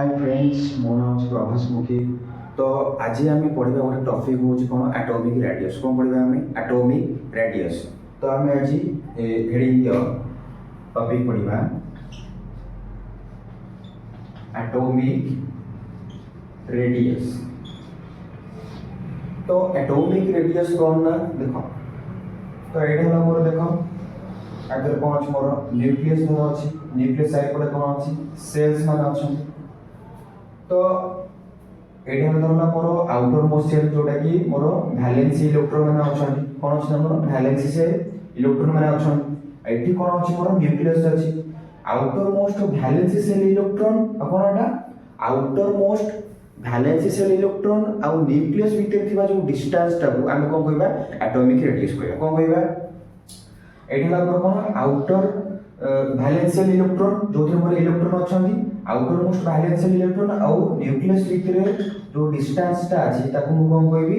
Hi friends मो नाम है प्रभास मुखी। तो आज आम पढ़ा गोटे टॉपिक हूँ कौन एटॉमिक रेडियस। कौन पढ़ा आम एटॉमिक रेडियस। तो आम आज हेडिंग टॉपिक पढ़ा एटॉमिक रेडियस। तो एटॉमिक रेडियस कौन ना देख। तो ये मोर देख आगे कौन अच्छे मोर न्यूक्लियस मोर अच्छी न्यूक्लियस साइड पटे कौन अच्छी सेल्स मान अच्छा। तो ये धरला मोर आउटर मोस्ट सेल जोटा कि मोर वैलेंसी इलेक्ट्रॉन माने अछन कोन अछि मोर वैलेंसी से इलेक्ट्रॉन माने अछन। एठी कोन अछि मोर न्यूक्लियस अछि outer most valency shell electron अपन एटा outer most valency shell electron आ न्यूक्लियस भीतर थिबा जो डिस्टेंस टाको हम कोन कहबा एटॉमिक रेडियस कहबा। कोन कहबा एठी मोर कोन आउटर वैलेंसी सेल इलेक्ट्रॉन जो मोर इलेक्ट्रॉन अछन outer most valence shell electron आउ न्यूक्लियस भितर जो डिस्टेंस ता अछि ताको मु कोन कहबी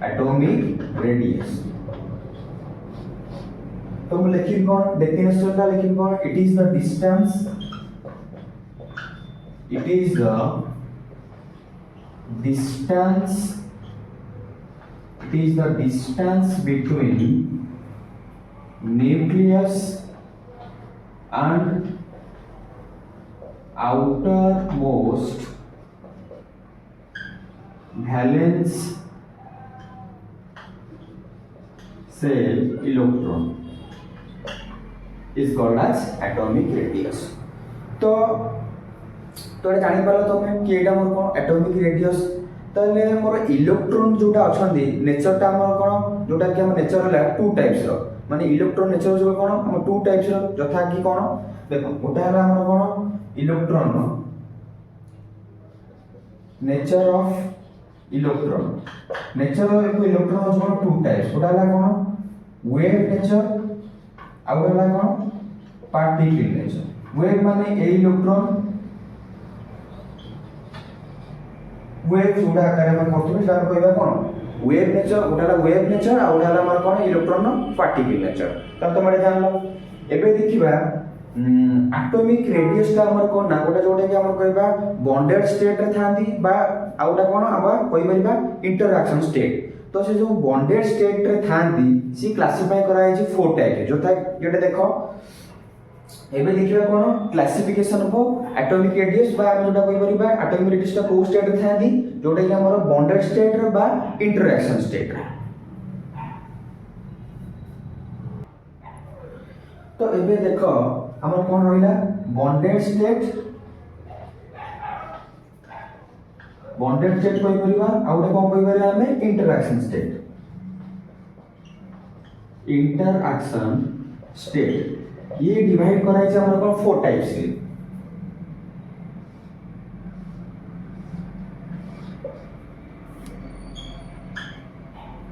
एटॉमिक रेडियस। तो मु लिखि कोन डेफिनेशन ता लिखि कोन it is the distance between nucleus and outermost valence cell electron is called as atomic radius। तो ये जानि पालो तमे कि एटा मोर कोन एटॉमिक रेडियस। तले मोर इलेक्ट्रॉन जोटा अछंदी नेचर ता मोर कोन जोटा कि हम नेचर होला टू टाइप्स रो माने इलेक्ट्रॉन नेचर जो कोन हम टू टाइप्स रो जथा कि कोन देखो गोटा हला हमर कोन इलेक्ट्रॉन नेचर ऑफ इलेक्ट्रॉन जो टू टाइप्स गोटा हला कोन वेव नेचर आ हला कोन पार्टिकल नेचर। वेव माने ए इलेक्ट्रॉन वेव जोड़ा आकार में करथबे तार कहबा कोन वेव नेचर गोटा वेव नेचर आ गोटा हमर कोन इलेक्ट्रॉन पार्टिकल नेचर। तब तमे जानलो एबे देखिबा एटॉमिक रेडियस का हमर कोन ना गोटा जोटा कि हमर कहबा बॉन्डेड स्टेट रे थांदी बा आ गोटा कोन आबा कहि परिबा इंटरैक्शन स्टेट। तो से जो बॉन्डेड स्टेट रे थांदी सी क्लासिफाई कराय छै फोर टाइप जोटा जेटा देखो एबे देखिबा कोन क्लासिफिकेशन ऑफ एटॉमिक रेडियस बा हम जोटा कहि परिबा एटॉमिक रेडियस का को स्टेट रे थांदी जोटा कि हमर बॉन्डेड स्टेट रे बा इंटरैक्शन स्टेट रे। तो एबे देखो हमर कोन रहिला बॉन्डेड स्टेट कहि परिबा आ ओटा कोन कहि परिबा हमें इंटरैक्शन स्टेट। ये डिवाइड कराई छै हमर कोन फोर टाइप्स से।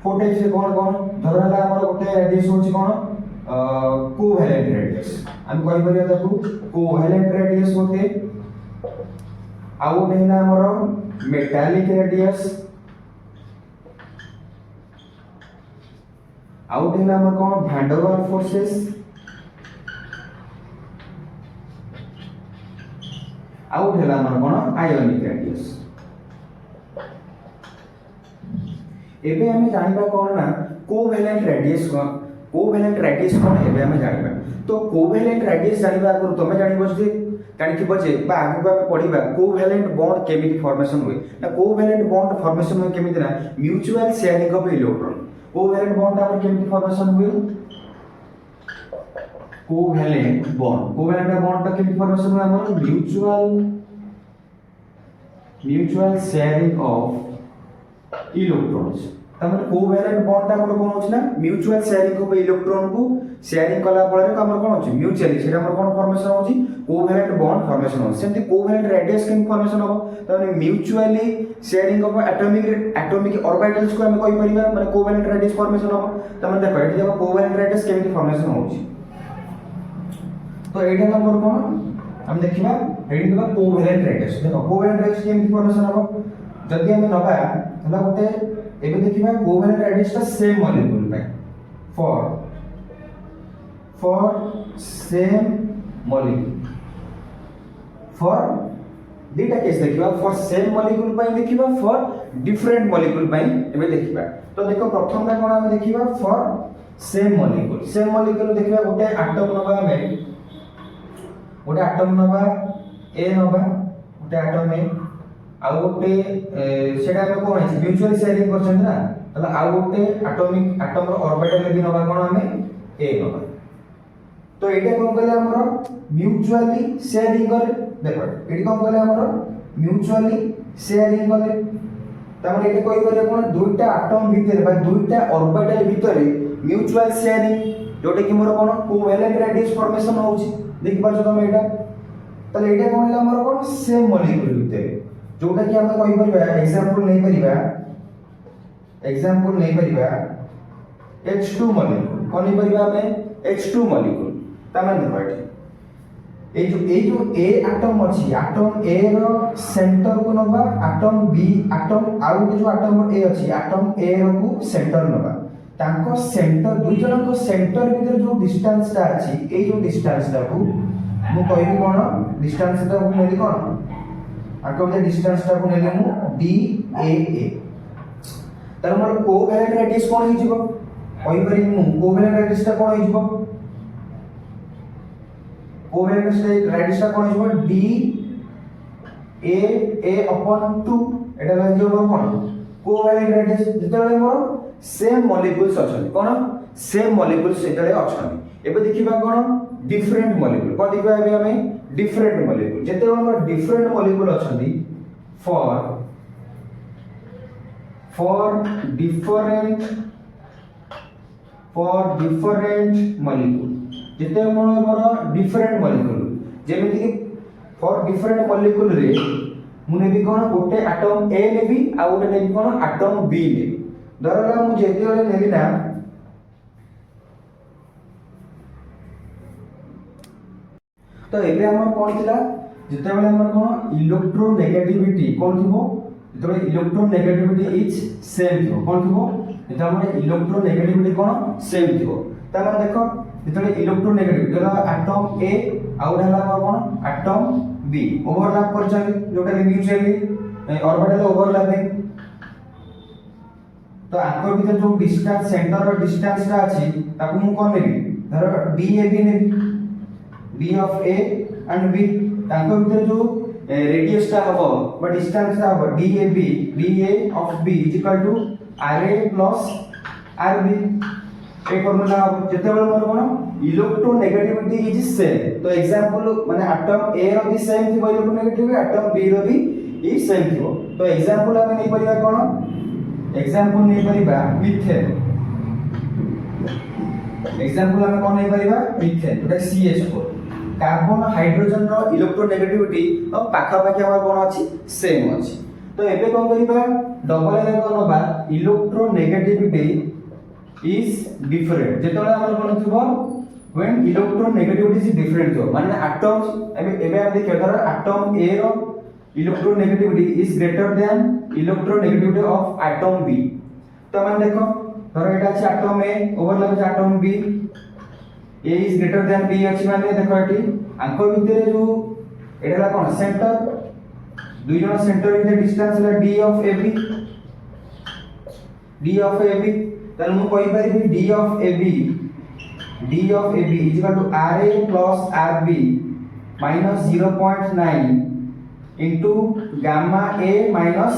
फोर टाइप्स से कोन धरला हमर ओटे रेडियस होछि कोन कोवैलेंट रेडियस हम कहि परिया ताकू कोवैलेंट रेडियस होते आउ देना हमर मेटालिक रेडियस आउ देना हमर कोन वैन डर वाल्स फोर्सेस आउ देला हमर कोन आयोनिक रेडियस। एबे हमें जानिबा कोन ना कोवैलेंट रेडियस कोन एबे हमें जानिबा। तो कोवैलेंट रेडियस जानिबा अगर तमे जानिबो जे जानिथिबो जे बा आगु हम पढिबा कोवैलेंट बॉन्ड केमिति फॉर्मेशन हुए ना कोवैलेंट बॉन्ड फॉर्मेशन हुए केमिति ना mutual sharing of electron. Covalent bond हमर केमिति फॉर्मेशन हुए कोवैलेंट बॉन्ड का केमिति फॉर्मेशन हुए हमर म्यूचुअल शेयरिंग ऑफ इलेक्ट्रॉन्स। तमन कोवैलेंट बॉन्ड ता हमर कोन होछ ना म्यूचुअल शेयरिंग ऑफ इलेक्ट्रॉन को शेयरिंग कला पळे हमर कोन होछ म्यूचुअली सेटा हमर कोन फॉर्मेशन होछि कोवैलेंट बॉन्ड फॉर्मेशन होछि। सेमति कोवैलेंट रेडियस केन फॉर्मेशन हो तने mutually sharing of atomic orbitals को हम कहि परिबा माने कोवैलेंट रेडियस फॉर्मेशन हो। तमन देखो एठी देखो कोवैलेंट रेडियस केमिति फॉर्मेशन होछि। तो एटा नंबर कोन हम देखिबा एठी देखो कोवैलेंट रेडियस देखो कोवैलेंट रेडियस केमिति फॉर्मेशन हो जदि हम नबा हला गोटे एबे देखिबा कोवैलेंट रेडियस का सेम मॉलिक्यूल पे फॉर same molecule फॉर दुटा केस देखिबा फॉर सेम मॉलिक्यूल पई देखिबा फॉर डिफरेंट मॉलिक्यूल पई एबे देखिबा तो देखो प्रथम टा कोन हम देखिबा फॉर सेम मॉलिक्यूल देखिबा गोटे एटम नबा हमें गोटे एटम नबा ए नबा गोटे एटम ए आ गोटे सेटा हम कोन है म्यूचुअली शेयरिंग करछन ना तला आ गोटे एटम रो ऑर्बिटल भी नबा कोन हमें ए नबा तो एटा कोन कहले हमरो म्यूचुअली शेयरिंग कर देखो एटी कोन कहले हमरो म्यूचुअली शेयरिंग कर तामे एटा कोइ करे कोन दुईटा एटम भीतर बा दुईटा ऑर्बिटल भीतर म्यूचुअल शेयरिंग जोटे कि मोर कोन कोवैलेंट रेडियस फॉर्मेशन होउची देखि पाछो तमे एटा तले एटा कोन होला हमरो कोन सेम मॉलिक्यूल भीतर जोटा कि हम कोइ परबा एग्जांपल नै परिबा H2 मॉलिक्यूल कोन नै परिबा हमें H2 मॉलिक्यूल तामे देखो एटी जो ए एटम अछि एटम ए रो सेंटर को नबा एटम बी एटम आउट जो एटम ए अछि एटम ए रो को सेंटर नबा तांको सेंटर दुई जन को सेंटर भीतर जो डिस्टेंस ता अछि ए जो डिस्टेंस ता को मु कहबी कोन डिस्टेंस ता को नेली कोन आको जे डिस्टेंस ता को नेली मु डी ए तार मोर कोवैलेंट रेडियस कोन हि जिवो कहि परि मु कोवैलेंट रेडियस ता कोन हि जिवो कोवैलेंट रेडियस ता कोन हि जिवो डी ए अपॉन 2 एटा ला जिवो कोन कोवैलेंट रेडियस जेतले मोर सेम मॉलिक्यूल्स अछन कोन सेम मॉलिक्यूल्स जेतले अछन एबे देखिबा कोन डिफरेंट मॉलिक्यूल कोन देखिबा एबे हमें डिफरेंट मॉलिक्यूल जेते मोर डिफरेंट मॉलिक्यूल अछन फॉर डिफरेंट मॉलिक्यूल जेते मोर डिफरेंट मॉलिक्यूल जेमिति कि फॉर डिफरेंट मॉलिक्यूल रे मुने भी कोन गोटे एटम ए लेबी आ गोटे नेबी कोन एटम बी लेबी धरला मु जेते वाले नेबी ना तो एबे हमर कोन थिला जेते वाले हमर कोन इलेक्ट्रोनेगेटिविटी कोन थिबो जेते वाले इलेक्ट्रोनेगेटिविटी इज सेम थिबो कोन थिबो जेते हमर इलेक्ट्रोनेगेटिविटी कोन सेम थिबो ता माने देखो जेते वाले इलेक्ट्रोनेगेटिविटी जेला एटम ए आ उडा हला हमर कोन एटम बी ओवरलैप करछन जोटा म्यूचुअली ऑर्बिटल ओवरलैपिंग तो आको भीतर जो डिस्टेंस सेंटर और डिस्टेंस ता अछि ताकू मु कोन नेबी धर डी ए बी नेबी D of A and B ताको भीतर जो रेडियस ता हबो बट डिस्टेंस ता हबो D A of B is equal to R A plus R B ए फॉर्मूला जेते बेले मोर कोन इलेक्ट्रोनेगेटिविटी इज सेम तो एग्जांपल माने एटम ए रो भी सेम थिबो इलेक्ट्रोनेगेटिविटी एटम बी रो भी इज सेम थिबो तो एग्जांपल हमें नै परिबा कोन एग्जांपल नै परिबा मिथेन एग्जांपल हमें कोन नै परिबा मिथेन जोटा CH4 कार्बन हाइड्रोजन रो इलेक्ट्रोनेगेटिविटी तो पाखा पाखी हमर कोन अछि सेम अछि तो एबे कोन करिबा डबल ए कोन बा इलेक्ट्रोनेगेटिविटी इज डिफरेंट जेतले हमर कोन थिबो व्हेन इलेक्ट्रोनेगेटिविटी इज डिफरेंट तो माने एटम्स एबे हम देखियो धर एटम ए रो electronegativity is greater than electronegativity of atom B तो माने देखो धर एटा अछि atom A overlap atom B A is greater than B अछि माने देखो एटी आंको भितरे जो एटा कोन सेंटर दुई जण सेंटर भितर डिस्टेंस है d ऑफ ab तन मु कहि परिबी d of ab is equal to ra plus rb minus 0.9 into gamma a minus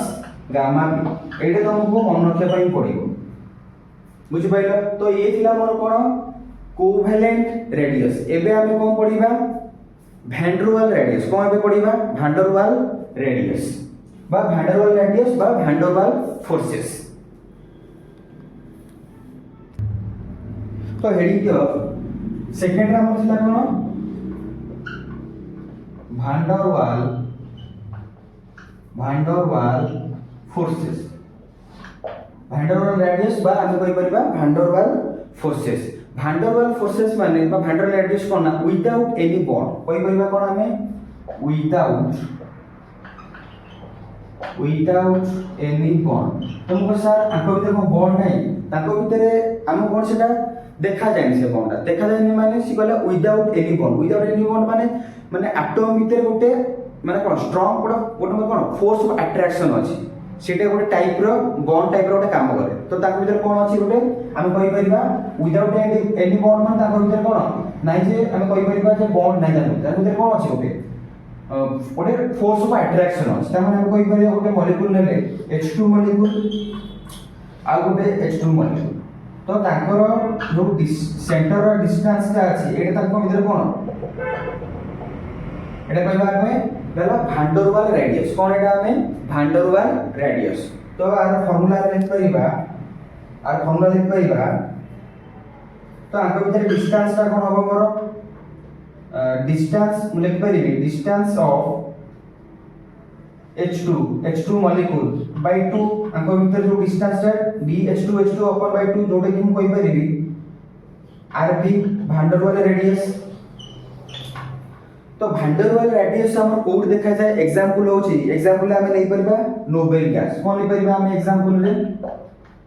gamma b एटा तुमको मन रखिया पई पड़िबो बुझि पाइला तो ये थिला मोर कोन कोवैलेंट रेडियस एबे हमें कोन पढिबा वैन डर वाल रेडियस कोन एबे पढिबा वैन डर वाल रेडियस बा वैन डर वाल रेडियस बा वैन डर वाल फोर्सेस तो हेडिंग के सेकंड रा हमर थिला कोन वैन डर वाल फोर्सेस वैन डर वाल रेडियस बा हम कहि परिबा वैन डर वाल फोर्सेस वैन डर वाल फोर्सेस माने बा वैन डर वाल रेडियस कोन ना विदाउट एनी बॉन्ड कहि परिबा कोन हमें विदाउट एनी बॉन्ड तुमको सर आंको भीतर को बॉन्ड नै ताको भीतर हम कोन सेटा देखा जाय से बॉन्ड देखा जाय नि माने सी कहला विदाउट एनी बॉन्ड माने एटम भीतर गोटे माने कोन स्ट्रांग गोटे कोन फोर्स ऑफ अट्रैक्शन अछि सेटा गोटे टाइप रो बॉन्ड टाइप रो गोटे काम करे तो ताक भीतर कोन अछि गोटे हम कहि परिबा विदाउट एनी बॉन्ड मान ताक भीतर कोन नाइ जे हम कहि परिबा जे बॉन्ड नाइ जानु ताक भीतर कोन अछि गोटे फोर्स ऑफ अट्रैक्शन अछि त हम कहि परिबा गोटे मॉलिक्यूल लेले H2 मॉलिक्यूल आ गोटे H2 मॉलिक्यूल तो ताकर जो सेंटर रो डिस्टेंस ता अछि एटा ताक भीतर कोन एटा कहबा हमें पहला भान डर वाल रेडियस कोन एटा हमें भान डर वाल रेडियस तो आर फार्मूला लिख परिबा तो आंक भीतर डिस्टेंस ता कोन होबो मोर डिस्टेंस मु लिख परिबी distance of H2 molecule by 2 आंक भीतर जो डिस्टेंस है dH2 अपन बाय 2 जोटे कि मु कहि परिबी RB भान डर वाल रेडियस तो भांडरवाल रेडियस हमर कोड देखा जाए एग्जांपल होची एग्जांपल हमें नहीं परबा नोबेल गैस कोन नहीं परबा हमें एग्जांपल रे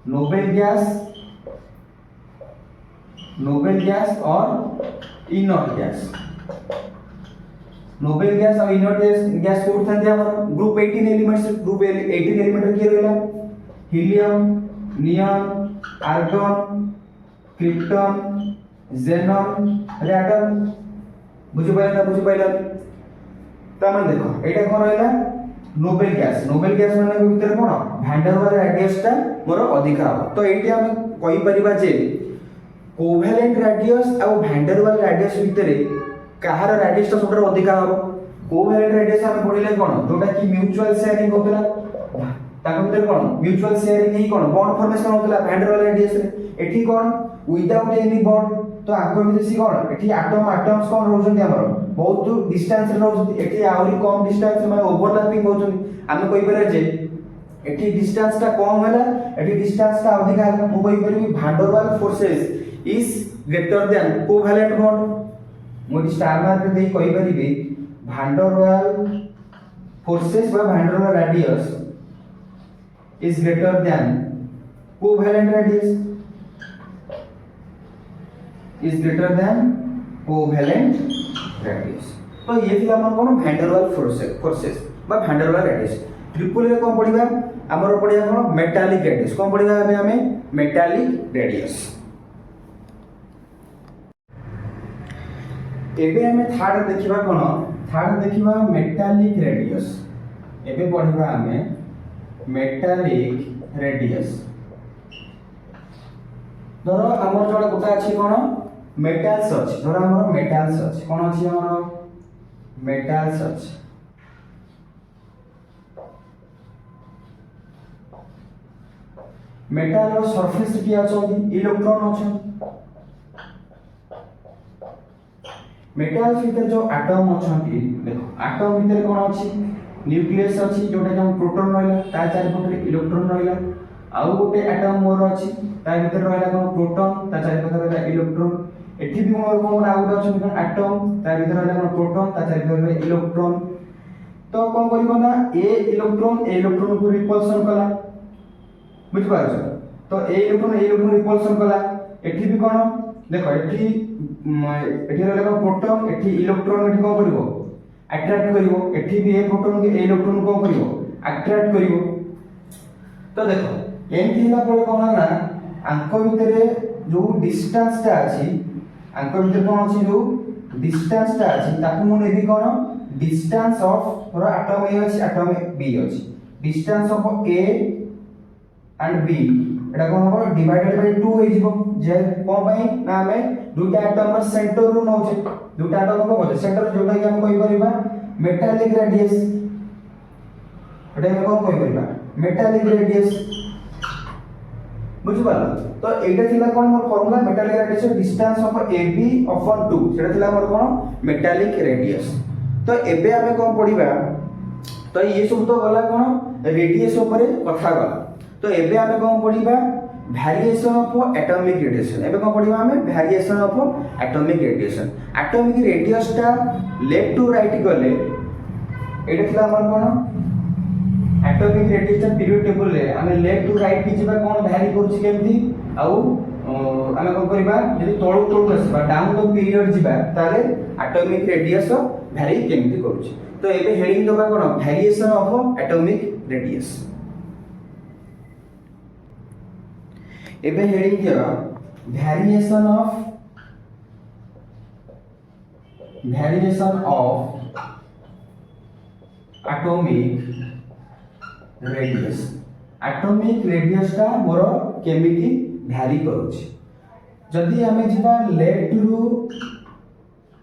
नोबेल गैस और इनर्ट गैस नोबेल गैस और इनर्ट गैस कोड था हमर ग्रुप 18 एलिमेंट्स ग्रुप 18 एलिमेंट के रहला helium neon argon krypton जेनन rectum बुझि पाइला त मन देखो एटा कोन रहला नोबेल गैस माने भीतर कोन भांडरवाल रेडियस ता मोर अधिक हो तो एटी हम कहि परिबा जे कोवेलेंट रेडियस आ भांडरवाल रेडियस भीतर कहार रेडियस ता सबटर अधिक हो कोवेलेंट रेडियस हम पढिले कोन जोटा कि म्यूचुअल शेयरिंग होतला ताको भीतर कोन म्यूचुअल शेयरिंग ही कोन बॉन्ड फॉर्मेशन होतला भांडरवाल रेडियस रे एठी कोन विदाउट एनी बॉन्ड तो आको में सी कोन एठी एटम्स कोन रहउछन हमर बहुत डिस्टेंस रे रहउछन एठी आउरी कम डिस्टेंस में ओवरलैपिंग होछन हम कहि परबे जे एठी डिस्टेंस ता कम होला एठी डिस्टेंस ता अधिक होला मु कहि परबी van der Waal forces is greater than covalent bond मु स्टार मार्क दे कहि परबी भांडरवाल फोर्सेस बा van der Waal radius is greater than covalent radius is greater than covalent radius तो ये थिला हमर कोन भांडरवाल फोर्सेस बा भांडरवाल रेडियस ट्रिपल रे कोन पडिबा हमर पडिया कोन मेटालिक रेडियस कोन पडिबा हमें मेटालिक रेडियस एबे हमें थर्ड देखिबा मेटालिक रेडियस एबे पडिबा हमें मेटालिक रेडियस धरो हमर जोडा गोटा अछि कोन मेटल्स अछि धरो हमर मेटल्स अछि कोन अछि हमर मेटल्स अछि मेटल रो सरफेस की अछि इलेक्ट्रॉन अछि मेटल्स भीतर जो एटम अछि देखो एटम भीतर कोन अछि न्यूक्लियस अछि जोटा हम प्रोटॉन रहला ता चारि पटे इलेक्ट्रॉन रहला आउ गोटे एटम मोर अछि ता भीतर रहला कोन प्रोटॉन ता चारि पटे रहला इलेक्ट्रॉन एठी भी मोर कोन आउट अछि कोन एटम ता भीतर रहला कोन प्रोटॉन ता चारि पटे रहला इलेक्ट्रॉन तो कोन करिबो ना ए इलेक्ट्रॉन को रिपल्सन कला बुझ पाछो तो ए इलेक्ट्रॉन रिपल्सन कला एठी भी कोन देखो एठी रहला कोन प्रोटॉन एठी इलेक्ट्रॉन एठी कोन करिवो अट्रैक्ट करिवो एठी भी ए प्रोटॉन के ए इलेक्ट्रॉन कोन करिवो अट्रैक्ट करिवो तो देखो एंती हिला पळे कोन ना आंक भितरे जो डिस्टेंस ता अछि आंक भितर कोन अछि जो डिस्टेंस ता अछि ताकू मु नेबी कोन डिस्टेंस ऑफ और एटम ए अछि एटम बी अछि distance of A and B एटा कोन हो डिवाइडेड बाय 2 हे जिवो जे कोन पई ना हमें दुटा एटम रो सेंटर रो नउछे दुटा एटम को बोले सेंटर जोटा कि हम कहि परिबा मेटालिक रेडियस एटा हम कोन कहि परिबा मेटालिक रेडियस बुझि पालो तो एटा थिला कोन मोर formula metallic radius distance of AB upon 2 सेटा थिला मोर कोन मेटालिक रेडियस तो एबे हमें कोन पढिबा तो ये सब तो गला कोन रेडियस ऊपर कथा गला तो एबे हमें कोन पढिबा वेरिएशन ऑफ एटॉमिक रेडिएशन एबे कोन पढिबा हमें वेरिएशन ऑफ एटॉमिक रेडियस ता लेफ्ट टू राइट गले एटा थिला हमर कोन एटॉमिक रेडिएशन पीरियड टेबल रे हमें लेफ्ट टू राइट की जिबा कोन वैरी करछि केमती आउ हमें कोन करबा यदि तळु आसीबा डाउन द पीरियड जिबा ताले एटॉमिक रेडियस वैरी केमती करछि तो एबे हेडिंग दबा कोन वेरिएशन ऑफ एटॉमिक रेडियस एबे हेडिंग दिया वेरिएशन ऑफ एटॉमिक रेडियस का मोर केमिति भ्यारी करूची जदि आमे जिबा लेफ्ट रु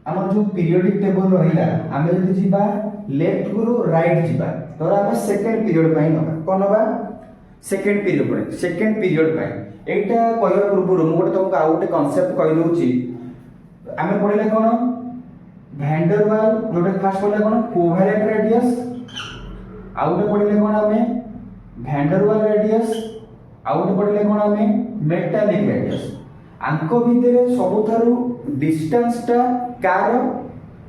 हमर जो पीरियोडिक टेबल रहिला आमे जदि जिबा लेफ्ट रु राइट जिबा तो आमे सेकंड पीरियड पई नबा कोन नबा सेकंड पीरियड पई एटा कहर पूर्व मु गोटे तुमको आउ गोटे कांसेप्ट कहि दोची आमे पढिले कोन वैन डर वाल जोटे फास्ट पढिले कोन कोवेलेंट रेडियस आउ गोटे पढिले कोन आमे वैन डर वाल रेडियस आउ गोटे पढिले कोन आमे मेटालिक रेडियस आंको भितरे सबुथारु डिस्टेंस टा कार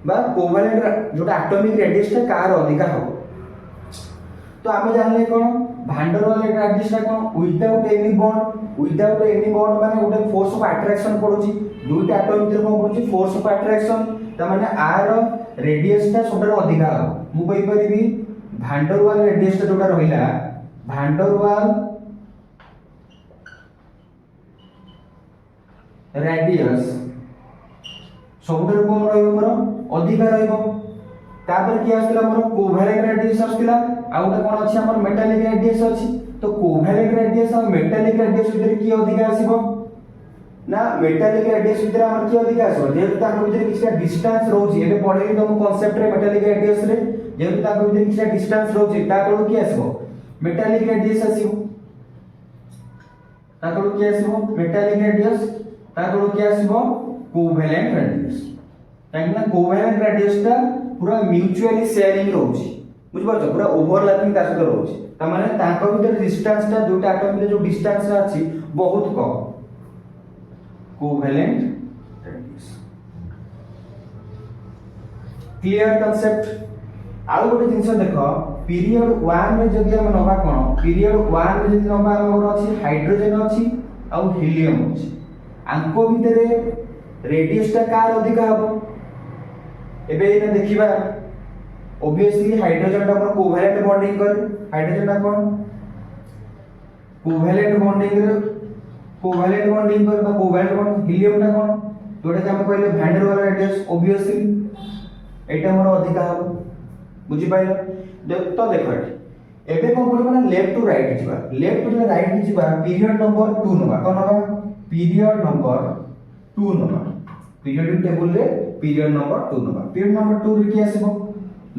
बा कोवेलेंट जोटा एटॉमिक रेडियस टा कार अधिका हो तो आमे जानले कोन वैन डर वाल रेडियस टा कोन विदाउट एनी बॉन्ड माने गोटे फोर्स ऑफ अट्रैक्शन पडुची दुईटा एटॉम भितर कोन पडुची फोर्स ऑफ अट्रैक्शन त माने आर रेडियस टा सबटा अधिका हो मु कहि परिबी वैन डर वाल रेडियस टा जोटा रहिला वैन डर वाल रेडियस सबुठारु कोन रहइबो मोर अधिका रहइबो तापर कि आस्तिला मोर कोवेलेंट रेडियस आस्तिला आ गोटे कोन अछि हमर मेटालिक रेडियस अछि तो कोवेलेंट रेडियस और मेटालिक रेडियस भितर कि अधिका आसीबो ना मेटालिक रेडियस भितर हमर कि अधिका आसीबो जेहेतु ताको भितर किछटा डिस्टेंस रहउची एबे पढेली तो कांसेप्ट रे मेटालिक रेडियस रे जेहेतु ताको भितर किछटा डिस्टेंस रहउची ताको कि आसीबो मेटालिक रेडियस आसीबो ताको कि आसीबो मेटालिक रेडियस ताको कि आसीबो कोवेलेंट रेडियस काहेकि कोवेलेंट रेडियस ता पूरा म्यूचुअली शेयरिंग रहउची बुझ पाछो पूरा ओवरलैपिंग ता सହିତ रहउची ता माने ताको भितर डिस्टेंस ता दुटा एटम भितर जो डिस्टेंस अछि बहुत कम कोवेलेंट रेडियस क्लियर कांसेप्ट आउ गोटे जिंस देखो पीरियड 1 में जदी हम नबा कोन पीरियड 1 में जदी नबा हमर अछि हाइड्रोजन अछि आ हीलियम अछि आंको भितरे रेडियस ता कार अधिका हबो एबे एना देखिबा ऑब्वियसली हाइड्रोजन ता हमर कोवेलेंट बॉन्डिंग कर हाइड्रोजन ता कोन कोवेलेंट बॉन्डिंग कर बा कोवेलेंट बॉन्ड हीलियम ता कोन जोटा हम कहले वैन डर वाल रेडियस ऑब्वियसली एटा हमर अधिका हबो बुझि पाइलो तो देखो एबे कोन पड़िबो ना लेफ्ट टू राइट जिबा पीरियड नंबर 2 नबा कोन नबा पीरियड नंबर 2 नबा पीरियोडिक टेबल रे पीरियड नंबर 2 नबा पीरियड नंबर 2 रे कि आसीबो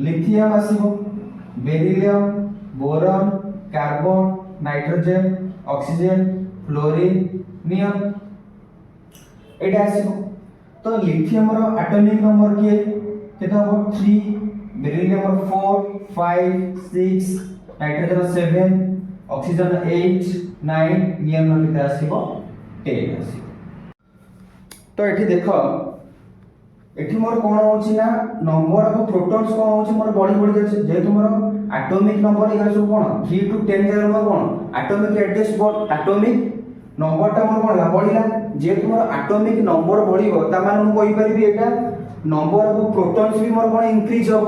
लिथियम आसीबो beryllium boron carbon nitrogen oxygen fluorine neon एटा आसीबो तो लिथियम रो एटॉमिक नंबर के केता हो 3 बेरिलियम रो 4 5 6 नाइट्रोजन 7 ऑक्सीजन 8 9 नियन रो केता आसीबो 10 आसीबो तो एठी देखो एठी मोर कोन होची ना नंबर ऑफ प्रोटॉन्स कोन होची मोर बढ़ी जाय जेतु मोर एटॉमिक नंबर इगा सब कोन 3 टू 10 जाय मोर कोन atomic radius both atomic number ता मोर कोन बढ़िला जेतु मोर एटॉमिक नंबर बढ़िबो ता माने मु कहि परिबी एटा नंबर ऑफ प्रोटॉन्स भी मोर कोन इंक्रीज हो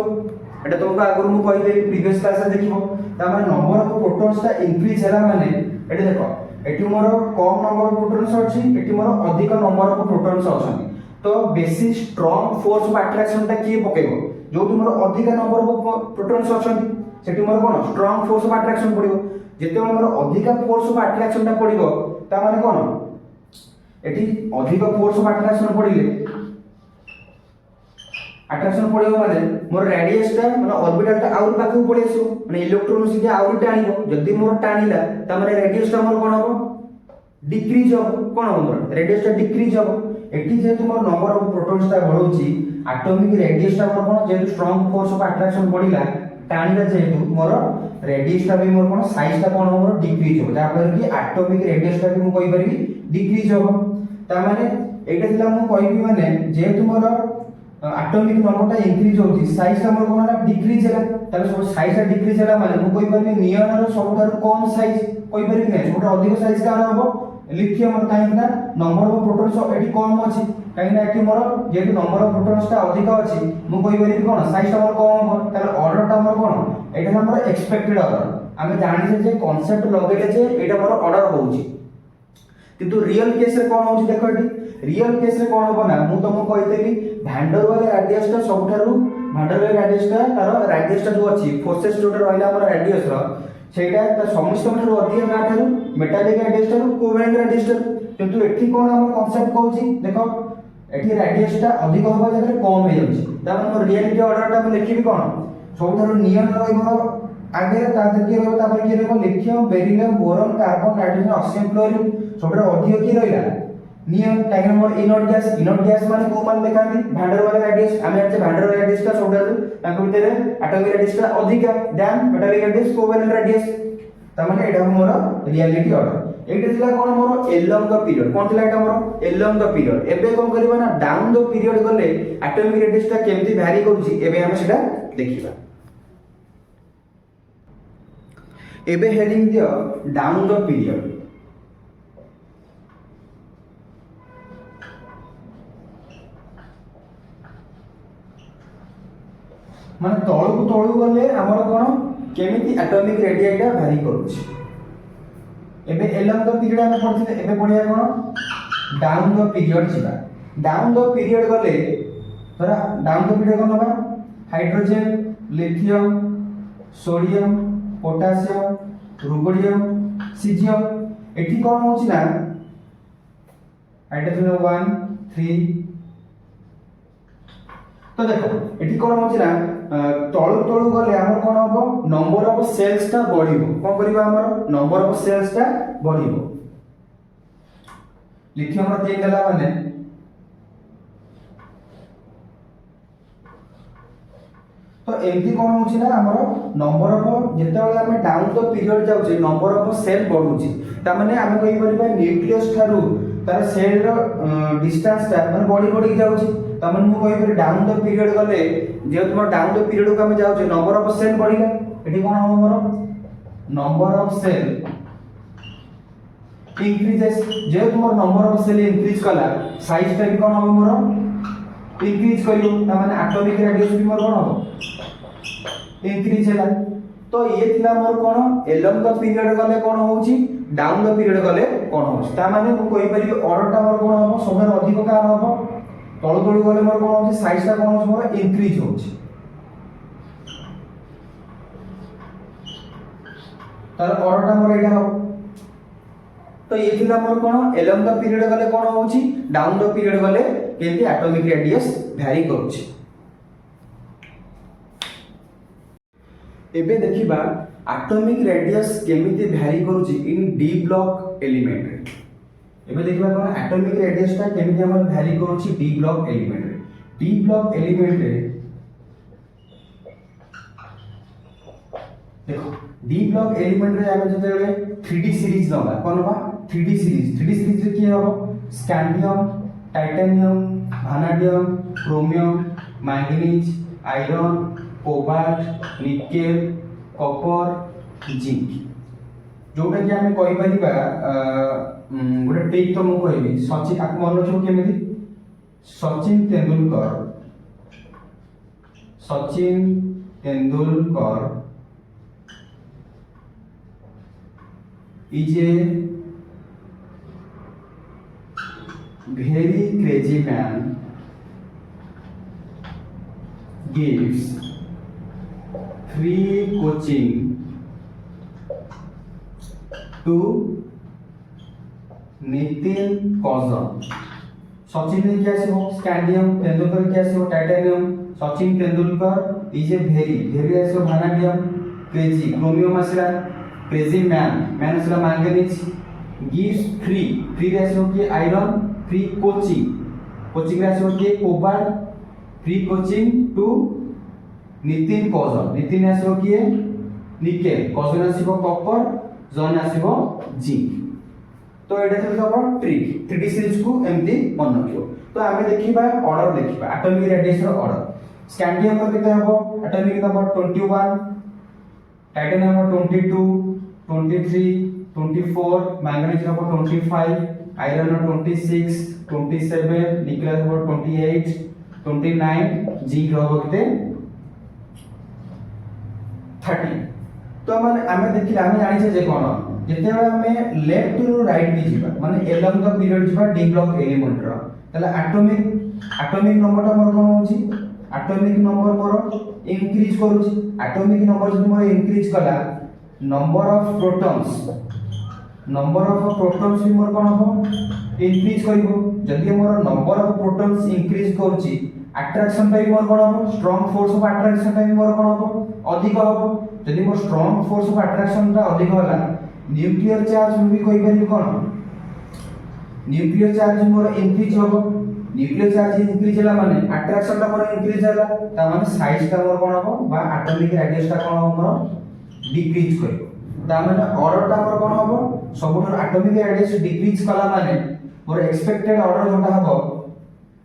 एटा तुमको आगुर मु कहि देली प्रीवियस क्लास रे देखिबो ता माने नंबर ऑफ प्रोटॉन्स ता इंक्रीज हैला माने एटा देखो एठी मोर कम नंबर ऑफ प्रोटॉन्स अछि एठी मोर अधिक नंबर ऑफ प्रोटॉन्स अछन तो बेसी स्ट्रांग फोर्स ऑफ अट्रैक्शन ता किए पकेबो जोटी मोर अधिक नंबर ऑफ प्रोटॉन्स अछन सेठी मोर कोन स्ट्रांग फोर्स ऑफ अट्रैक्शन पडिबो जेते मोर अधिक फोर्स ऑफ अट्रैक्शन ता पडिबो ता माने कोन एठी अधिक फोर्स ऑफ अट्रैक्शन पडिले अट्रैक्शन पडिबो माने मोर रेडियस ता माने ऑर्बिटल ता आउर पाखु पडि आसो माने इलेक्ट्रॉन सीधे आउर टाणीबो जदी मोर टाणीला ता माने रेडियस ता मोर कोन हो डिक्रीज हो कोन हो मोर रेडियस ता डिक्रीज हो एठी जेतु मोर नंबर ऑफ प्रोटॉन्स ता बढ़ौची एटॉमिक रेडियस ता मोर कोन जेतु स्ट्रांग फोर्स ऑफ अट्रैक्शन पडिला टाणीला जेतु मोर रेडियस ता भी मोर कोन साइज ता कोन हो मोर डिक्रीज हो जा पर कि एटॉमिक रेडियस ता भी मु कहि परबी डिक्रीज हो ता माने एटा दिला मु कहिबी माने जेतु मोर एटॉमिक नंबर ता इंक्रीज होची साइज ता मोर कोन डिक्रीज हैला ताले सब साइज ता डिक्रीज हैला माने मु कहि परबी नियन रो सबठारु कम साइज कहि परबी नै सबटा अधिक साइज का हबो लिथियम काहे ना नंबर ऑफ प्रोटॉन्स एठी कम अछि कहीं एटी मोर जेतु नंबर ऑफ प्रोटॉन्स टा अधिक अछि मु कहि परिबि कोन साइज टा मोर कम हो ताले ऑर्डर टा मोर कोन एटा हमर एक्सपेक्टेड ऑर्डर आमे जानि छे जे कांसेप्ट लगेले जे एटा मोर ऑर्डर होउची किंतु रियल केस रे कोन होउची देखो एटी रियल केस रे कोन होबो ना मु तुमको कहितली वैन वाले रेडियस टा सबठारु वैन वाले रेडियस टा तार रेडियस टा जो अछि फोर्सेस जो रहला हमर रेडियस रो सेटा त समस्त ठारु अधिक ना Tharu metallic radius Tharu covalent radius Tharu किंतु एठी कोन हमर कांसेप्ट कहउची देखो एठी रेडियस टा अधिक होबा जगह कम हे जाउची त हमर रियलिटी ऑर्डर टा हम लिखिबी कोन सबठारु नियम रहइबो आगे ता देखि रहइबो ता पर कि रहइबो lithium beryllium boron carbon nitrogen oxygen chlorine सबठारु अधिक कि रहिला नियम टाइम नंबर इनॉट गैस माने को मान देखांती वैन वाले रेडियस आमे जे वैन वाले रेडियस का सबठारु ताको भितरे एटॉमिक रेडियस टा अधिक than metallic radius covalent radius त माने एटा मोर रियलिटी ऑर्डर एटा थिला कोन मोर एलोंग द पीरियड कोन थिला एटा मोर एलोंग द पीरियड एबे कोन करबा ना डाउन द पीरियड गले एटॉमिक रेडियस टा केमती वैरी करूची एबे हम सेटा देखिबा एबे हेडिंग दियो डाउन द पीरियड माने तळु गले हमर कोन केमिति एटॉमिक रेडियस टा वैरी करूची एबे एलोंग द पीरियड हम पढिते एबे पढिया कोन डाउन द पीरियड छिबा डाउन द पीरियड गले तोरा डाउन द पीरियड कोन बा hydrogen lithium sodium potassium rubidium caesium एठी कोन होची ना हाइड्रोजन 1 3 तो देखो एठी कोन होची ना तळु गले हमर कोन हबो नंबर ऑफ सेल्स टा बढ़िबो कोन करिबा हमर नंबर ऑफ सेल्स टा बढ़िबो लिथियम रा 3 देला माने तो एमती कोन होची ना हमर नंबर ऑफ जेते बेले हम डाउन द पीरियड जाउचे नंबर ऑफ सेल बढ़ुची ता माने हम कहि परिबा न्यूक्लियस थारु तार सेल रो डिस्टेंस ता माने बढ़ी जाउची ता माने मु कहि परि डाउन द पीरियड गले जे तुम डाउन द पीरियड को हम जाउचे नंबर ऑफ सेल बढ़िला एठी कोन हो हमर नंबर ऑफ सेल इंक्रीजेस जे तुम नंबर ऑफ सेल इंक्रीज कला साइज ता भी कोन हो हमर इंक्रीज करियो ता माने एटॉमिक रेडियस भी मोर कोन हो इंक्रीज हैला तो ये थिला मोर कोन एलोंग द पीरियड गले कोन होउची डाउन द पीरियड गले कोन होउची ता माने मु कहि परिबे ऑर्डर टा मोर कोन हो सबेर अधिक का हो तळु गले मोर कोन होउची साइज ता कोन होउची मोर इंक्रीज होउची तार ऑर्डर टा मोर एटा हो तो ये थिला मोर कोन एलोंग द पीरियड गले कोन होउची डाउन द पीरियड गले केंती एटॉमिक रेडियस वैरी करूची एबे देखिबा एटॉमिक रेडियस केमिति वैरी करूची इन डी ब्लॉक एलिमेंट रे एबे देखिबा कोन एटॉमिक रेडियस ता केमिति हमर वैरी करूची डी ब्लॉक एलिमेंट रे डी ब्लॉक एलिमेंट रे देखो डी ब्लॉक एलिमेंट रे हम जते 3D सीरीज नबा कोन बा 3D सीरीज रे की हबो scandium titanium vanadium chromium manganese iron cobalt nickel copper zinc जोटा कि हमें कहि परिबा गोटे ट्रिक तो मु कहबी सचिन आक मन रखियो केमिति Sachin Tendulkar is a very crazy man gives free coaching to Nitin कौजन Sachin ने क्या से स्कैंडियम तेंदुलकर क्या से titanium Sachin Tendulkar is a very ऐसे वैनेडियम क्रेजी क्रोमियम आसला क्रेजी मैन आसला मैंगनीज गिव्स फ्री ऐसे कि आयरन फ्री कोचिंग ऐसे कि cobalt free coaching to Nitin cousin Nitin ऐसे कि निकेल कौजन आसीबो कॉपर जन आसीबो जिंक तो एटा से अपन ट्रिक 3D सीरीज को एमदी मन रखियो तो आमे देखिबा ऑर्डर देखिबा एटॉमिक रेडियस रो ऑर्डर स्कैंडियम को केते हबो atomic number 21 titanium number 22 23 24 manganese number 25 iron 26 27 निकल हो 28 29 जिंक हो केते 30 तो माने आमे देखिला आमे जानि छे जे कोन जेते आमे लेफ्ट टू राइट भी जीवा माने एलॉन्ग द पीरियड जीवा डी ब्लॉक एलिमेंट रो तले एटॉमिक नंबर ता मोर कोन होची एटॉमिक नंबर मोर इंक्रीज करूची एटॉमिक नंबर जदि मोर इंक्रीज कला नंबर ऑफ प्रोटॉन्स भी मोर कोन हो इंक्रीज करिवो जदि मोर नंबर ऑफ प्रोटॉन्स इंक्रीज करूची अट्रैक्शन टाइप मोर कोन हो strong force of attraction type मोर कोन हो अधिक हो जदि मोर स्ट्रांग फोर्स ऑफ अट्रैक्शन ता अधिक होला न्यूक्लियर चार्ज भी कोइ परिबो कोन न्यूक्लियर चार्ज मोर इंक्रीज हो न्यूक्लियर चार्ज इंक्रीज होला माने अट्रैक्शन ता मोर इंक्रीज होला ता माने साइज ता मोर कोन हो बा एटॉमिक रेडियस ता कोन हो मोर डिक्रीज करिवो ता माने ऑर्डर ता मोर कोन हो सबुठर एटॉमिक रेडियस डिक्रीज कला माने मोर एक्सपेक्टेड ऑर्डर जोटा हो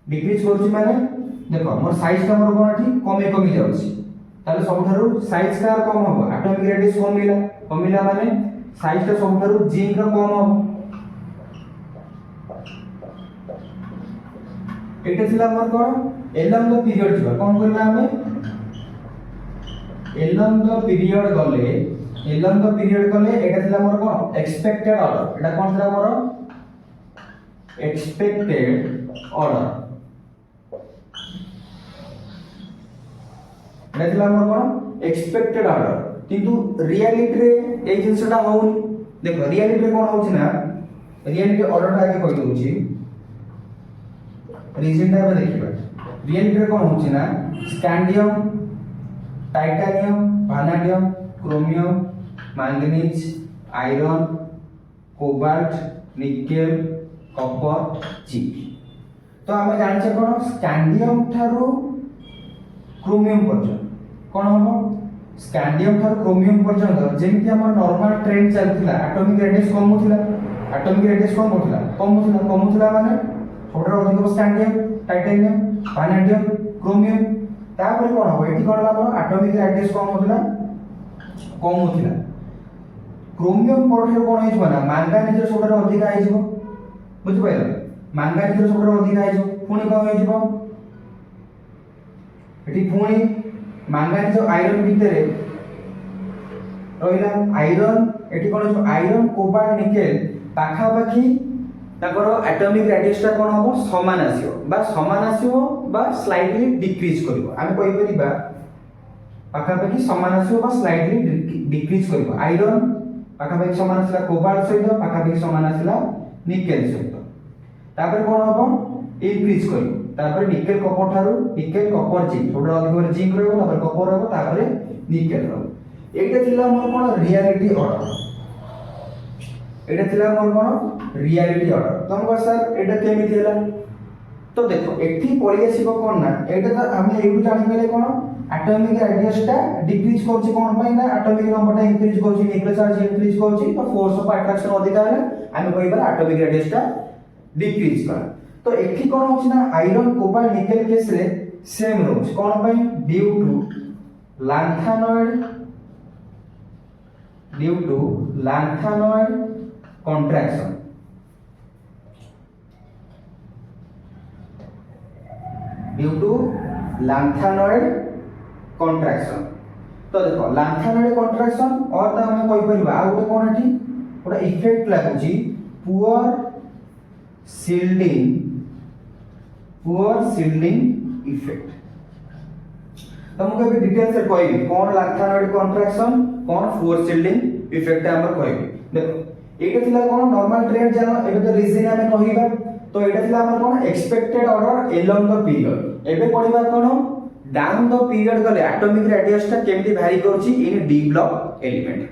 डिक्रीज करछि माने देखो मोर साइज ता मोर कोन कमी जाउछि ताले सबुठर साइज का कम हो एटॉमिक रेडियस कमिला माने साइज ता सबुठर जिंक रो कम हो एटा थिला मोर कोन एलॉन्ग द पीरियड जिवा कोन करला हमें एलॉन्ग द पीरियड गले एटा थिला मोर कोन एक्सपेक्टेड ऑर्डर एटा कोन थिला मोर एक्सपेक्टेड ऑर्डर एटा थिला मोर कोन एक्सपेक्टेड ऑर्डर किंतु रियलिटी रे ए जिंसटा होउनी देखो रियलिटी रे कोन होउची ना रियलिटी ऑर्डर ता आगे कहि दोउची रीजन टा देखिबा रियलिटी रे कोन होउची ना scandium titanium vanadium chromium manganese iron cobalt nickel copper zinc तो हमें जानि छे कोन स्कैंडियम थारु क्रोमियम पर्यंत कोन हो स्कैंडियम थारु क्रोमियम पर्यंत जेमिति हमर नॉर्मल ट्रेंड चलथिला एटॉमिक रेडियस कमुथिला माने छोटर अधिक स्कैंडियम टाइटेनियम वानाडियम क्रोमियम तापर कोन हो एठी कोन लाबो एटॉमिक रेडियस कम होथिला क्रोमियम पड़े कोन होइछ ना मैंगनीज छोटर अधिक आइजो बुझ पाइलो मैंगनीज छोटर अधिक आइजो पुनी कोन होइजो एठी पुनी मैंगनीज आयरन भितरे रहिला आयरन एठी कोन आयरन कोबाल्ट निकेल पाखा पाखी ताकर एटॉमिक रेडियस ता कोन हो समान आसीओ बा स्लाइटली डिक्रीज करिवो आमे कहि परिबा पाखा पाखी समान आसीओ बा स्लाइटली डिक्रीज करिवो आयरन पाखा पाखी समान आसीला कोबाल्ट सहित पाखा पाखी समान आसीला निकेल सहित तापर कोन हो इंक्रीज करिवो तापर nickel copper Tharu nickel copper zinc थोड़ा अधिक जिंक रहबो तापर कॉपर रहबो तापर निकेल रहबो एटा थिला मोर कोन रियलिटी ऑर्डर एटा थिला मोर कोन रियलिटी ऑर्डर तुमको सर एटा केमिति हैला तो देखो एठी पळि आसीबो कोन ना एटा त हमें एउ जानि गेले कोन एटॉमिक रेडियस टा डिक्रीज करछि कोन पई ना एटॉमिक नंबर टा इंक्रीज करछि न्यूक्लियर चार्ज इंक्रीज करछि तो फोर्स ऑफ अट्रैक्शन अधिक हैला हमें कहबा एटॉमिक रेडियस टा डिक्रीज कर तो एठी कोन होछि ना आयरन कोबाल्ट निकेल केस रे सेम रहछ कोन पई due to lanthanoid contraction due to lanthanide contraction तो देखो lanthanide contraction और ता हम कहि परिबा आ गोटे कोन एठी गोटे इफेक्ट लागुची पुअर शील्डिंग इफेक्ट तुमको भी डिटेल से कहबी कोन lanthanide contraction कोन पुअर शील्डिंग इफेक्ट हमर कहबी देखो एटा थिला कोन नॉर्मल ट्रेंड जानो एबे तो रीजन हमें कहिबा तो एटा थिला हमर कोन expected order along the period एबे पढिबा कोन डाउन द पीरियड गले एटॉमिक रेडियस ता केमिति वैरी करछि इन डी ब्लॉक एलिमेंट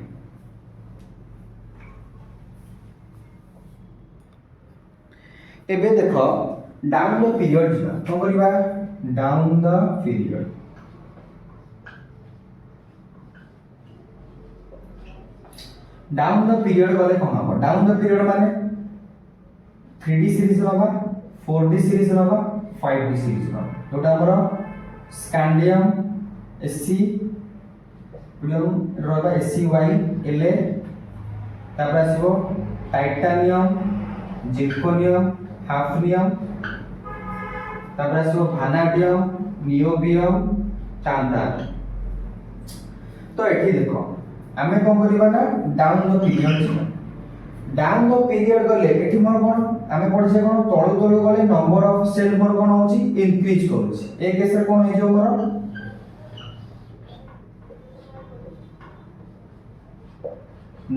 एबे देखो डाउन द पीरियड कोन करिबा down the period down the period गले कोन हो डाउन द पीरियड माने 3D सीरीज रहबा 4D सीरीज रहबा 5D सीरीज रहबा जोटा हमर स्कैंडियम Sc रहबा SCY La तापर आसीबो टाइटेनियम जिरकोनियम हाफनियम तापर आसो भानाडियम नियोबियम टांटान। तो एठी देखो आमे कोन करबा ना down the period down the period गले एठी मोर कोन आमे पढिसे कोन तळु तळु गले नंबर ऑफ सेल मोर कोन होची इंक्रीज करूची ए केस रे कोन हे जो मोर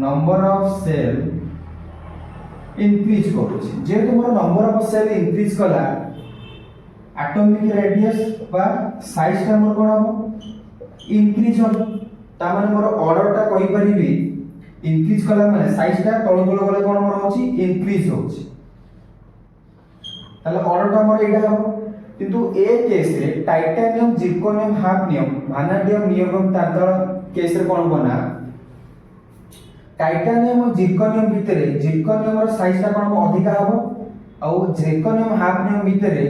नंबर ऑफ सेल इंक्रीज करूची जे तुमरो नंबर ऑफ सेल इंक्रीज कला एटॉमिक रेडियस बा साइज ता मोर कोन हो इंक्रीज हो ता माने मोर ऑर्डर ता कहि परिबी इंक्रीज कला माने साइज ता तळु तळु गले कोन मोर होची इंक्रीज होची ताले ऑर्डर ता मोर एटा हो किंतु ए केस रे titanium zirconium hafnium vanadium niobium tantalum case रे कोन बना टाइटेनियम और जिरकोनियम भितरे जिरकोनियम रो साइज ता कोन अधिका हो और जिरकोनियम हाफनियम भितरे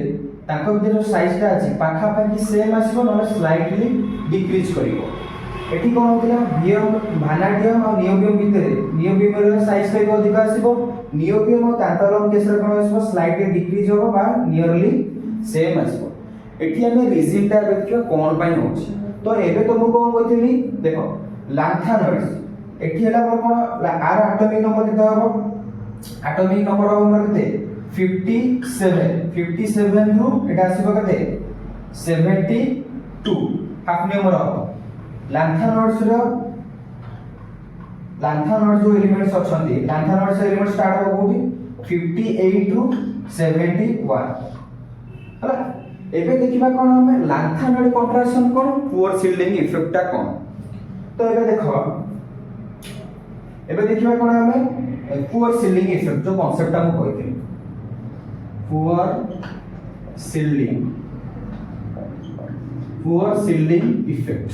ताको भितर जो साइज ता अछि पाखा पाखी सेम आसीबो न स्लाइटली डिक्रीज करिवो एठी कोन होतिला वियम भानाडियम और नियोबियम भितरे नियोबियम रो साइज ता अधिक आसीबो नियोबियम और तांतालम केस रे कोन आसीबो स्लाइटली डिक्रीज होबो बा नियरली सेम आसीबो एठी हमें रीजन ता देखियो कोन पई होछि तो एबे तो मु कोन कहितली देखो लैंथेनॉइड्स एठी हला पर कोन आर एटॉमिक नंबर केते होबो एटॉमिक नंबर होबो हमर केते 57 रु एटा आसीबो केते 72 हाफ नंबर होबो लैंथेनॉइड्स जो एलिमेंट्स अछंती लैंथेनॉइड्स एलिमेंट स्टार्ट हो कोठी 58 रु 71 हला एबे देखिबा कोन हमें लैंथेनॉइड कंट्राक्शन कोन पुअर शिल्डिंग इफेक्ट ता कोन तो एबे देखो एबे देखिबा कोन हमें पुअर शिल्डिंग इफेक्ट जो कांसेप्ट हम कहिथिलि poor shielding effect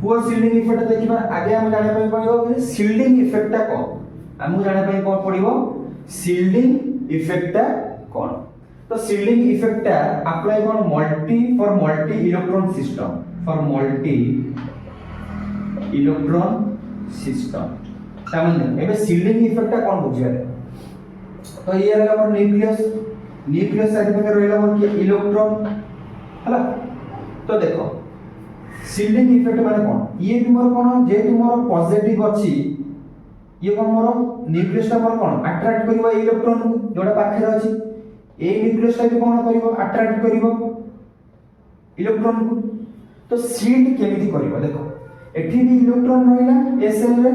poor shielding effect देखिबा आगे हम जाने पय पड़िबो कि शिल्डिंग इफेक्ट ता कोन हम जाने पय कोन पड़िबो शिल्डिंग इफेक्ट ता कोन तो शिल्डिंग इफेक्ट ता अप्लाई कोन मल्टी इलेक्ट्रॉन सिस्टम तामने एबे शिल्डिंग इफेक्ट ता कोन बुझिया तो ये रहा हमर न्यूक्लियस साइड पे रहला हमर के इलेक्ट्रॉन हला तो देखो शिल्डिंग इफेक्ट माने कोन ये भी मोर कोन जे तुमरो पॉजिटिव अछि ये कोन मोर न्यूक्लियस ता मोर कोन अट्रैक्ट करबा इलेक्ट्रॉन को जोडा पाखे अछि ए न्यूक्लियस ता भी कोन करबो अट्रैक्ट करबो इलेक्ट्रॉन को तो शील्ड केमिति करबो देखो एठी भी इलेक्ट्रॉन रहला ए सेल रे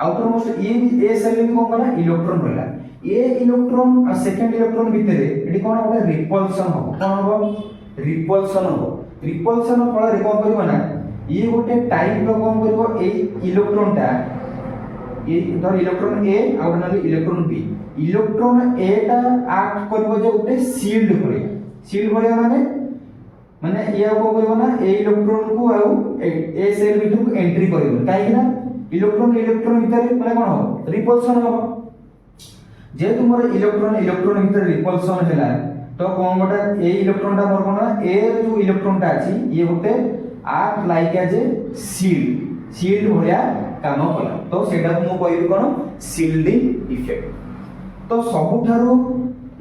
आउटर मोस्ट ये भी ए सेल में कोन कला इलेक्ट्रॉन रहला ए इलेक्ट्रॉन और सेकंड इलेक्ट्रॉन भितरे एठी कोन होबे रिपल्सन हो कोन हो रिपल्सन फल रे कोन करबो ना ये गोटे टाइप रो कोन करबो ए इलेक्ट्रॉन ता ये धर इलेक्ट्रॉन ए और नले इलेक्ट्रॉन बी इलेक्ट्रॉन ए ता एक्ट करबो जे गोटे शील्ड भले माने ये को करबो ना ए इलेक्ट्रॉन को आ ए सेल भितर को एंट्री करबो काहे ना इलेक्ट्रॉन भितर माने कोन हो रिपल्सन हो जे तुमर इलेक्ट्रॉन भितर रिपल्सन हैला तो कोन गोटा ए इलेक्ट्रॉन ता मोर कोन ए जो इलेक्ट्रॉन ता अछि ये गोटे act like as a shield भलिया काम कला तो सेटा मु कहबी कोन शील्डिंग इफेक्ट तो सबुठारु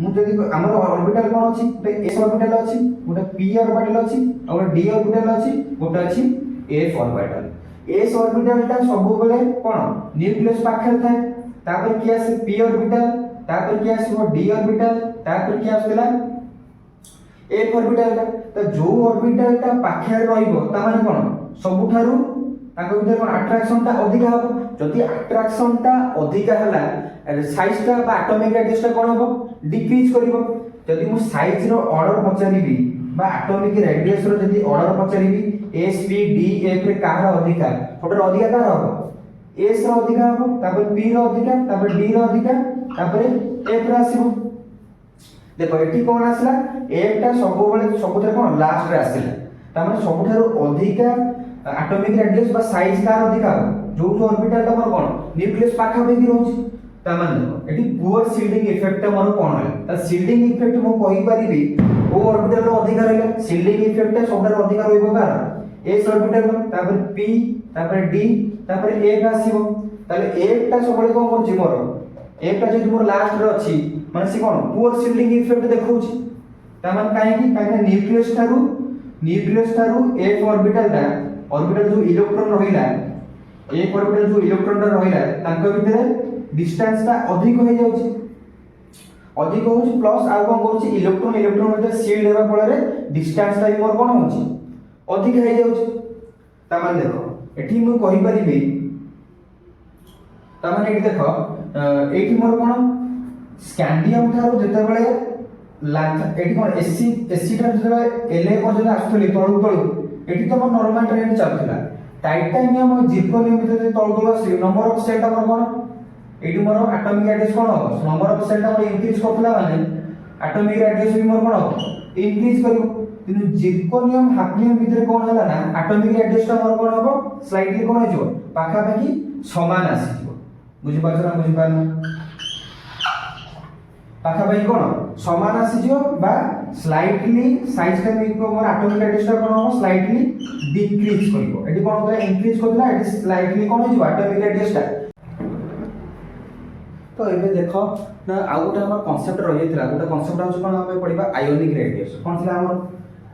मु जदी हमर ऑर्बिटल कोन अछि ते एस ऑर्बिटल अछि गोटे पी ऑर्बिटल अछि और डी ऑर्बिटल अछि गोटे अछि एफ ऑर्बिटल एस ऑर्बिटल ता सब बेले कोन न्यूक्लियस पाखर थाए तापर कि आसे पी ऑर्बिटल तापर कि आसे डी ऑर्बिटल तापर कि आसेला एफ ऑर्बिटल तो जो ऑर्बिटल ता पाखर रहइबो ता माने कोन सबुठारु ताको भितर कोन अट्रैक्शन ता अधिका हो जदि अट्रैक्शन ता अधिका हला साइज ता बा एटॉमिक रेडियस ता कोन हो डिक्रीज करिवो जदि मु साइज रो ऑर्डर पचारिबी बा एटॉमिक रेडियस रो जदि ऑर्डर पचारिबी एस पी डी एफ रे काहा अधिका फोटो अधिका का हो एस रो अधिका हो तापर पी रो अधिका तापर डी रो अधिका तापर एफ रो आसीबो देखो एठी कोन आसला एफ ता सबुथरे कोन लास्ट रे आसिला तामे सबुठारो अधिका एटॉमिक रेडियस बा साइज कार अधिका जो ऑर्बिटल ता मोर कोन न्यूक्लियस पाखा बेगी रहउची ता मान देखो एठी पुअर शील्डिंग इफेक्ट ता मोर कोन है ता शील्डिंग इफेक्ट मु कहि परिबी ओ ऑर्बिटल रो अधिका रहला शील्डिंग इफेक्ट ता सबठारो अधिका रहइबो कार एस ऑर्बिटल तापर पी तापर डी तापर एफ आसीबो ताले एफ ता सबले कोन करछि मोर एटा जे मोर लास्ट रे अछि माने से कोन पुअर शिल्डिंग इफेक्ट देखौछि ता माने काहे न्यूक्लियस थारु एफ ऑर्बिटल जो इलेक्ट्रॉन रहिला एक ऑर्बिटल जो इलेक्ट्रॉन रहिला तांको भितरे डिस्टेंस ता अधिक हो जाउछि प्लस आ कोन करछि इलेक्ट्रॉन मध्ये शील्ड हेबा फଳରେ डिस्टेंस ता मोर कोन होछि अधिक हो जाउछि ता माने देखो एठी मु कहि परिबी ता माने एठी देखो एठी मोर कोन स्कैंडियम थारु जते बेले एठी कोन एसी टा जते एलए पर्यंत आस्थली तळु एठी तो मोर नॉर्मल ट्रेंड चलथिला टाइटानियम और जिर्कोनियम भितर तळु आसी नंबर ऑफ सेल टा मोर कोन एठी मोर एटॉमिक रेडियस कोन हो नंबर ऑफ सेल टा मोर इंक्रीज करथला माने एटॉमिक रेडियस भी मोर कोन हो इंक्रीज करिवो किंतु जिर्कोनियम हाफनियम भितर कोन हला ना एटॉमिक रेडियस टा मोर कोन हो स्लाइटली कोन हो पाखा पाखी समान आसी जिवो बुझि पाछना पाखा पाखी कोन समान आसी जिवो बा स्लाइटली साइज टा को मोर एटॉमिक रेडियस टा कोन हो स्लाइटली डिक्रीज करिवो एठी कोन होतला इंक्रीज करथला एठी स्लाइटली कोन हो जिवो एटॉमिक रेडियस टा तो एबे देखो ना आ गोटे हमर कांसेप्ट रहि थिला गोटे कांसेप्ट हम कोन हम पढिबा आयोनिक रेडियस कोन थिला हमर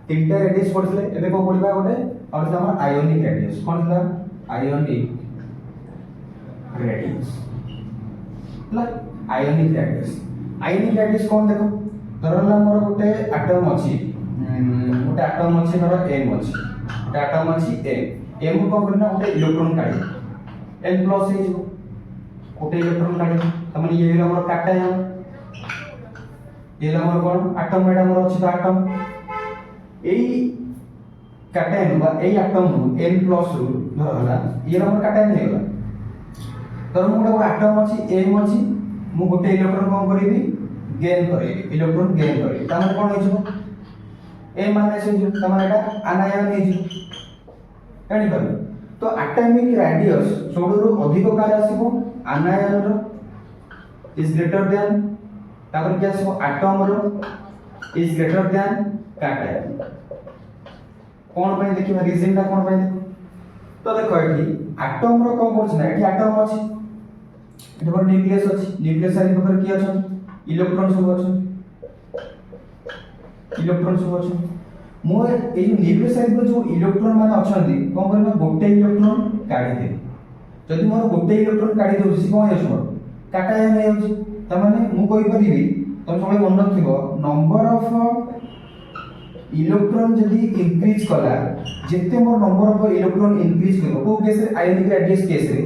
तीनटा रेडियस पढिले एबे कोन पढिबा गोटे और थिला हमर आयोनिक रेडियस कोन थिला आयोनिक रेडियस ला आयोनिक रेडियस कोन देखो धरला हमर गोटे एटम अछि धर m अछि गोटे एटम अछि m कोन करना गोटे इलेक्ट्रॉन काढी n प्लस हे जो गोटे इलेक्ट्रॉन काढी तमने ये हमर कैटायन ये हमर कोन एटम एटा हमर अछि एटम एई कैटायन बा एई एटम n प्लस रु धरला ये हमर कैटायन हेला तर मु गोटे एटम अछि m अछि मु गोटे इलेक्ट्रॉन कोन करिवि गेन करिवि तमने कोन होइछो m माइनस हो तमने एटा आनायन हे जो एनी पर तो एटॉमिक रेडियस सबरो अधिक कार आसीबो आनायन रो is greater than तापर क्या आसीबो एटम रो is greater than कैटायन कोन पय देखिबा रीजन ता कोन पय तो देखो एठी एटम रो कोन करछ ना एठी एटम अछि एठी पर न्यूक्लियस सारी प्रकार की अछि इलेक्ट्रॉन सब अछि मो ए न्यूक्लियस सारी पर जो इलेक्ट्रॉन माने अछंती कोन करना गोटे इलेक्ट्रॉन काढी दे जदि मोर गोटे इलेक्ट्रॉन काढी दोछि कोन हेछ मोर कैटायन हे होछि त माने मु कहि परिबि तम सबले मन रखिबो नंबर ऑफ इलेक्ट्रॉन जदि इंक्रीज कला जेते मोर नंबर ऑफ इलेक्ट्रॉन इंक्रीज करबो को केस रे आयोनिक रेडियस केस रे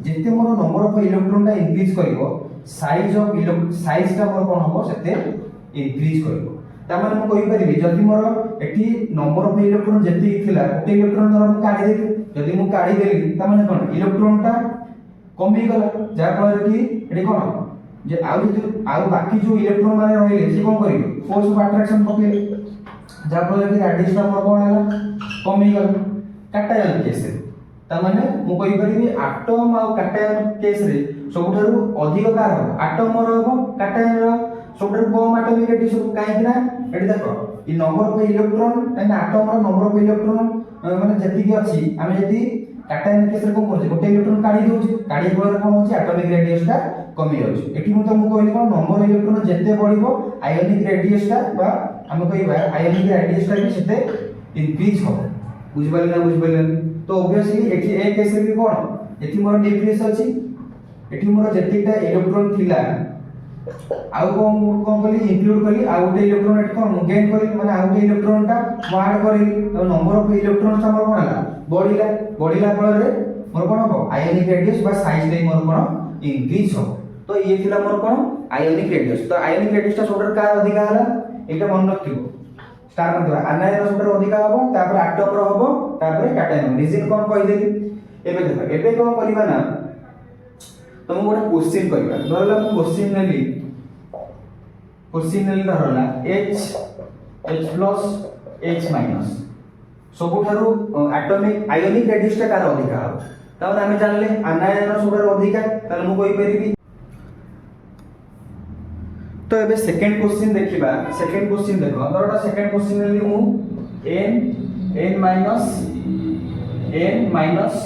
जेते मोर नंबर ऑफ इलेक्ट्रॉन टा इंक्रीज करबो साइज टा मोर कोन होबो सेते इंक्रीज करबो त माने मु कहि परिबि जदि मोर एठी नंबर ऑफ इलेक्ट्रॉन जेते थिला गोटे इलेक्ट्रॉन धर मु काढी देली जदि मु काढी देली त माने कोन इलेक्ट्रॉन टा कमी गला जा फल कि एठी कोन जे आउ बाकी जो इलेक्ट्रॉन माने रहिले से कोन करिवे फोर्स ऑफ अट्रैक्शन पकेले जा फल कि रेडियस टा मोर कोन हला कमी गला कैटायन केस रे त माने मु कहि परिबि एटम आ कैटायन केस रे सबठारु अधिक कार हो एटम मोर हो कैटायन रो सबठारु कम एटॉमिक रेडियस काहे कि ना एठी देखो इ नंबर ऑफ इलेक्ट्रॉन काहे ना एटम रो नंबर ऑफ इलेक्ट्रॉन माने जति कि अछि आमे जति कैटायन केस रे कोन करछ गोटे इलेक्ट्रॉन काढी दोछि काढी फल कोन होछि एटॉमिक रेडियस टा कमी होछि एठी मु कहली कोन नंबर ऑफ इलेक्ट्रॉन जते बढ़िबो आयोनिक रेडियस टा बा हम कहइबा आयोनिक रेडियस टा भी सेते इंक्रीज हो बुझिबले तो ऑब्वियसली एठी ए केस रे भी कोन एठी मोर न्यूक्लियस अछि एठी मोर जतिटा इलेक्ट्रॉन थिला आउ कोन कली इंक्लूड कली आउ गोटे इलेक्ट्रॉन एठी कोन गेन करी माने आउ गोटे इलेक्ट्रॉन टा ऐड करी तो नंबर ऑफ इलेक्ट्रॉन सा मोर कोन हला बढ़िला फल रे मोर कोन हो आयोनिक रेडियस बा साइज दे मोर कोन इंक्रीज हो तो ये थिला मोर कोन आयोनिक रेडियस तो आयोनिक रेडियस ता सबटर का अधिक हला एटा मन रखिबो स्टार मतलब आनायन सबटर अधिक हबो तापर एटम रो हबो तापर कैटायन रीजन कोन कहि देली एबे देखो एबे कोन करिबा ना तुम गोटे क्वेश्चन करिबा धरला मु क्वेश्चन नेली धरला h प्लस h माइनस सबठारु एटॉमिक आयोनिक रेडियस ता कार अधिक हबो तब हमें जानले आनायन सबटर अधिक ताले मु कहि परिबि तो एबे सेकंड क्वेश्चन देखिबा सेकंड क्वेश्चन देखो धरला सेकंड क्वेश्चन नेली मु n minus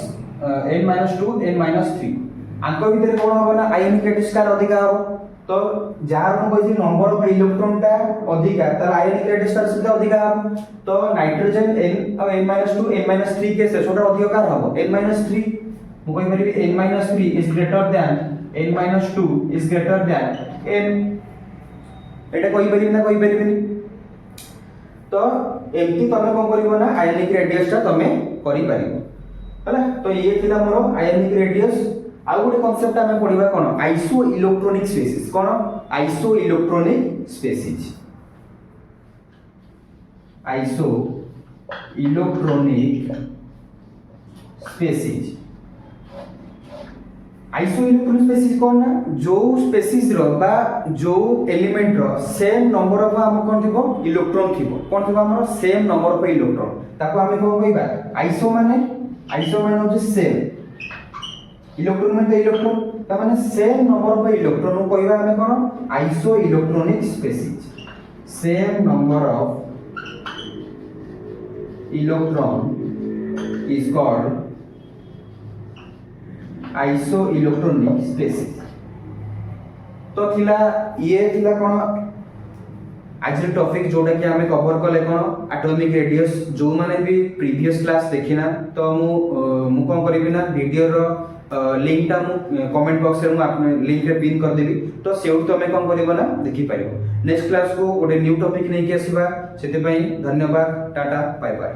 2 n minus 3 आंक भितर कौन हम ना आयोनिक रेडियस कार अधिक हम तो जार हम कहि नंबर ऑफ इलेक्ट्रॉन टा अधिक तार आयोनिक रेडियस कार से अधिक हम तो नाइट्रोजन n और n-2 n-3 के से छोटा अधिक कार हम n-3 मु कहि परिबी n-3 is greater then n-2 is greater then n एटा कहि परिबी ना कहि परिबी तो एमती तमे कोन करिवो ना आयोनिक रेडियस ता तमे करि परिबो हला तो ये थिला मोर आयोनिक रेडियस आउ गोटे कांसेप्ट हमें पढिबा कोन आइसो इलेक्ट्रॉनिक स्पेसिस कोन isoelectronic species isoelectronic species isoelectronic species कोन ना जो स्पेसिस रो बा जो एलिमेंट रो सेम नंबर ऑफ हम कोन थिबो इलेक्ट्रॉन थिबो कोन थिबो हमर सेम नंबर ऑफ इलेक्ट्रॉन ताको हमें कोन कहिबा आइसो माने होचे सेम इलेक्ट्रॉन में इलेक्ट्रॉन ता माने सेम नंबर ऑफ इलेक्ट्रॉन को कहबा हमें कोन isoelectronic species same number of electron is called isoelectronic species तो थिला ये थिला कोन आज टॉपिक जोडा कि हमें कवर कले कोन एटॉमिक रेडियस जो माने भी प्रीवियस क्लास देखिना तो मु कोन करबी ना वीडियो रो लिंक टा मु कमेंट बॉक्स रे मु आपने लिंक रे पिन कर देबी तो सेउ तमे कोन करबो ना देखि पाइबो नेक्स्ट क्लास को गोटे न्यू टॉपिक नै के आसीबा सेते पई धन्यवाद टाटा बाय बाय।